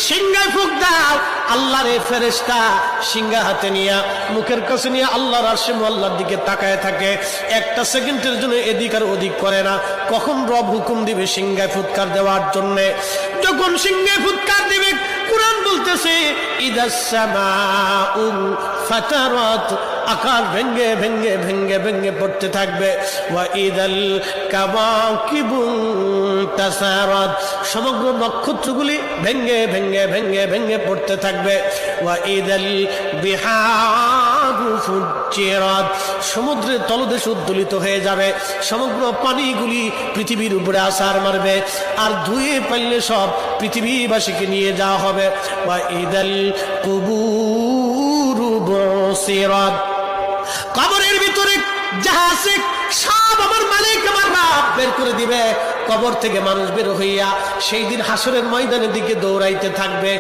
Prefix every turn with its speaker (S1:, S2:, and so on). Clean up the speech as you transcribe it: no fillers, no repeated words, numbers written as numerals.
S1: সিংহায় ফুঁক দাও, আল্লাহর এই ফেরেশতা সিংহা হাতে নিয়ে মুখের কাছে নিয়ে আল্লাহর আরশে আল্লাহর দিকে তাকায় থাকে, একটা সেকেন্ডের জন্য এদিক আর ওদিক করে না। কখন রব হুকুম দিবে সিংহায় ফুৎকার দেওয়ার জন্য, যখন সিংহায় ফুৎকার দিবে, কুরআন বলতেছে ইদাস সামাউ ফাতারাত, আকাশ ভেঙ্গে ভেঙ্গে ভেঙ্গে ভেঙ্গে পড়তে থাকবে। ওয়া ইদাল কাওয়াকিবু তাসারাত, সমগ্র নক্ষত্রগুলি ভেঙ্গে ভেঙ্গে ভেঙ্গে ভেঙ্গে পড়তে থাকবে। ওয়া ইদাল বিহারু ফুজ্জিরাত, সমুদ্রের তলদেশ উদ্দোলিত হয়ে যাবে, সমগ্র পানিগুলি পৃথিবীর উপরে আছাড় মারবে, আর ধুয়ে পাইলে সব পৃথিবীবাসীকে নিয়ে যাওয়া হবে। ওয়া ইদাল কুবুরু বুসিরাত, কবরের ভিতরে যাহা আছে সব আমার মালিক আমার রব বের করে দিবে। কবর থেকে মানুষ বের হইয়া সেই দিন হাসরের ময়দানের দিকে দৌড়াইতে থাকবে।